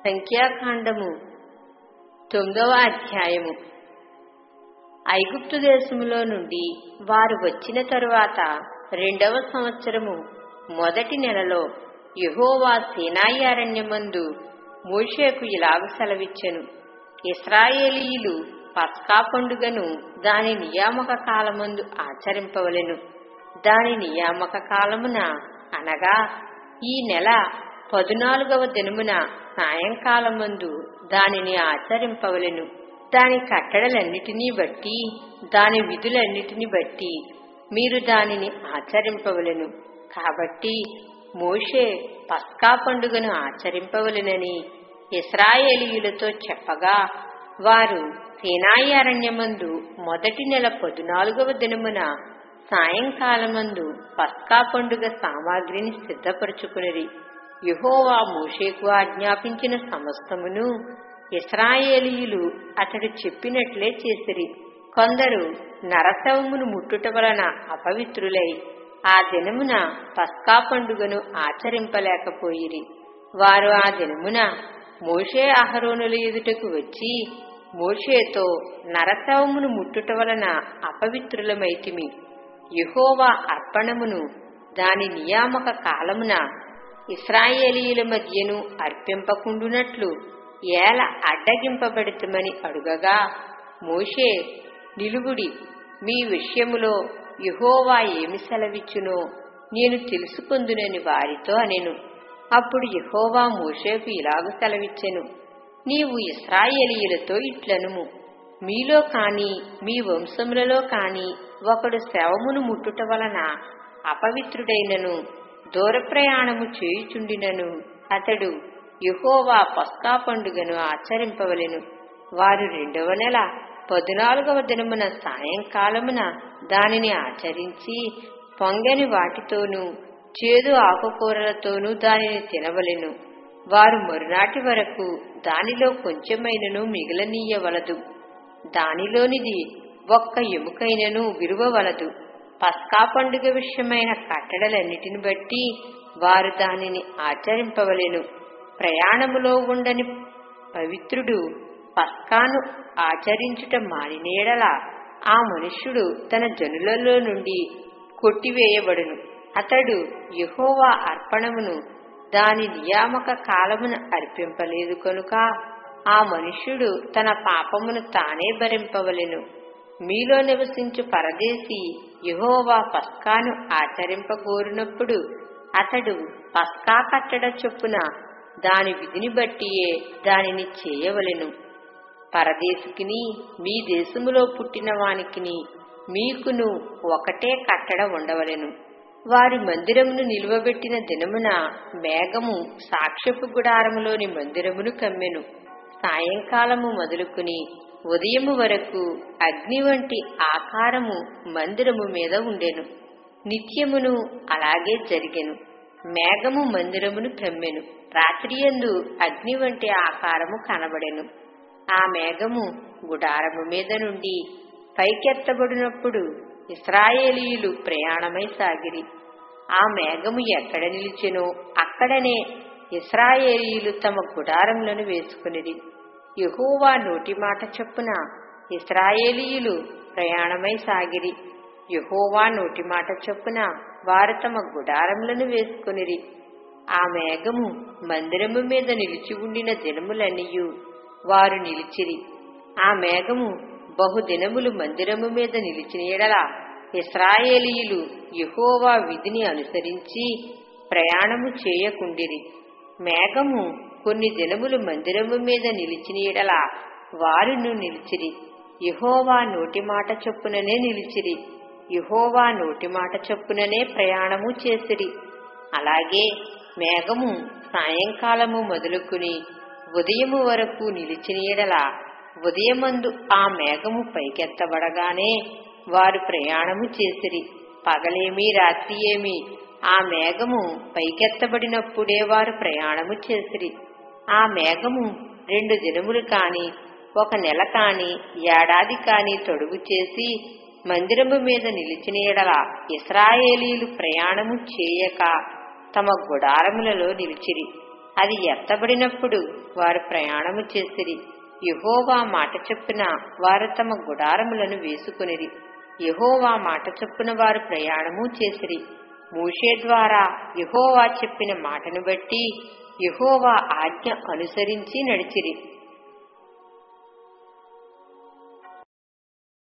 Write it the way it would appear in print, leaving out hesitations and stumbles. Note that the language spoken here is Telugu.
సంఖ్యాకాండము 9వ అధ్యాయము. ఐగుప్తు దేశములో నుండి వారు వచ్చిన తరువాత 2వ సంవత్సరము మొదటి నెలలో యెహోవా సీనాయి అరణ్యమందు మోషేకు ఇలాగు సెలవిచ్చెను. ఇశ్రాయేలీయులు పస్కా పండుగను దాని నియామక కాలమందు ఆచరింపవలెను. దాని నియామక కాలమున అనగా ఈ నెల 14వ దినమున సాయంకాలమందు దానిని ఆచరింపవలెను. దాని కట్టడలన్నిటినీ బట్టి దాని విధులన్నిటిని బట్టి మీరు దానిని ఆచరింపవలెను. కాబట్టి మోషే పస్కా పండుగను ఆచరింపవలెనని ఇశ్రాయేలీయులతో చెప్పగా వారు సీనాయి అరణ్యమందు మొదటి నెల 14వ దినమున సాయంకాలమందు పస్కా పండుగ సామాగ్రిని సిద్ధపరుచుకునిరి. యెహోవా మోషేకు ఆజ్ఞాపించిన సమస్తమును ఇశ్రాయేలీయులు అతడు చెప్పినట్లే చేసిరి. కొందరు నరశవమును ముట్టుట వలన అపవిత్రులై ఆ దినమున పస్కా పండుగను ఆచరింపలేకపోయిరి. వారు ఆ దినమున మోషే అహరోనుల ఎదుటకు వచ్చి మోషేతో, నరశవమును ముట్టుట వలన అపవిత్రులమైతిమి. యెహోవా అర్పణమును దాని నియామక కాలమున ఇశ్రాయేలీయుల మధ్యను అర్పింపకుండునట్లు ఏల అడ్డగింపబడితమని అడుగగా మోషే, నిలువుడి, మీ విషయములో యెహోవా ఏమి సెలవిచ్చునో నేను తెలుసుకొందునని వారితో అనెను. అప్పుడు యెహోవా మోషేకు ఇలాగు సెలవిచ్చెను. నీవు ఇశ్రాయేలీయులతో ఇట్లనుము, మీలో కాని మీ వంశములలో కాని ఒకడు శవమును ముట్టుట వలన అపవిత్రుడైనను దూర ప్రయాణము చేయుచుండినను అతడు యెహోవా పస్కా పండుగను ఆచరింపవలెను. వారు 2వ నెల 14వ దినమున సాయంకాలమున దానిని ఆచరించి పొంగని వాటితోనూ చేదు ఆకుకూరలతోనూ దానిని తినవలెను. వారు మరునాటి వరకు దానిలో కొంచెమైనను మిగలనీయవలదు. దానిలోనిది ఒక్క ఎముకైనను విరువవలదు. పస్కా పండుగ విషయమైన కట్టడలన్నిటిని బట్టి వారు దానిని ఆచరింపవలెను. ప్రయాణములో ఉండని పవిత్రుడు పస్కాను ఆచరించుట మానినేడల ఆ మనుష్యుడు తన జనులలో నుండి కొట్టివేయబడును. అతడు యెహోవా అర్పణమును దాని నియామక కాలమున అర్పింపలేదు కనుక ఆ మనుష్యుడు తన పాపమును తానే భరింపవలెను. మీలో నివసించు పరదేశి యెహోవా పస్కాను ఆచరింపగోరినప్పుడు అతడు పస్కా కట్టడ చొప్పున దాని విధిని బట్టియే దానిని చేయవలెను. పరదేశికిని మీ దేశములో పుట్టిన వానికిని మీకును ఒకటే కట్టడ ఉండవలెను. వారి మందిరమును నిలువబెట్టిన దినమున మేఘము సాక్ష్యపు గుడారములోని మందిరమును కమ్మెను. సాయంకాలము మొదలుకుని ఉదయము వరకు అగ్ని వంటి ఆకారము మందిరము మీద ఉండెను. నిత్యమును అలాగే జరిగెను. మేఘము మందిరమును కమ్మెను. రాత్రియందు అగ్ని వంటి ఆకారము కనబడెను. ఆ మేఘము గుడారము మీద నుండి పైకెత్తబడినప్పుడు ఇశ్రాయేలీయులు ప్రయాణమై సాగిరి. ఆ మేఘము ఎక్కడ నిలిచెనో అక్కడనే ఇశ్రాయేలీయులు తమ గుడారములను వేసుకునిరి. యెహోవా నోటి మాట చొప్పున ఇశ్రాయేలీయులు ప్రయాణమై సాగిరి. యెహోవా నోటి మాట చొప్పున వారు తమ గుడారములను వేసుకునిరి. ఆ మేఘము మందిరము మీద నిలిచి ఉండిన దినములన్నీయు వారు నిలిచిరి. ఆ మేఘము బహుదినములు మందిరము మీద నిలిచిన ఎడల ఇశ్రాయేలీయులు యెహోవా విధిని అనుసరించి ప్రయాణము చేయకుండిరి. మేఘము కొన్ని దినములు మందిరము మీద నిలిచిన ఎడల వారును నిలిచిరి. యెహోవా నోటి మాట చొప్పుననే నిలిచిరి. యెహోవా నోటి మాట చొప్పుననే ప్రయాణము చేసిరి. అలాగే మేఘము సాయంకాలము మొదలుకుని ఉదయము వరకు నిలిచిన ఎడల ఉదయమందు ఆ మేఘము పైకెత్తబడగానే వారు ప్రయాణము చేసిరి. పగలేమి రాత్రి ఏమి ఆ మేఘము పైకెత్తబడినప్పుడే వారు ప్రయాణము చేసిరి. ఆ మేఘము 2 దినములు కాని 1 నెల కాని ఏడాది కాని తొడుగు చేసి మందిరము మీద నిలిచిన ఎడల ఇశ్రాయేలీయులు ప్రయాణము చేయక తమ గుడారములలో నిలిచిరి. అది ఎత్తబడినప్పుడు వారు ప్రయాణము చేసిరి. యెహోవా మాట చొప్పున వారు తమ గుడారములను వేసుకునిరి. యెహోవా మాట చొప్పున వారు ప్రయాణము చేసిరి. మోషే ద్వారా యెహోవా చెప్పిన మాటను బట్టి యెహోవా ఆజ్ఞ అనుసరించి నడిచిరి.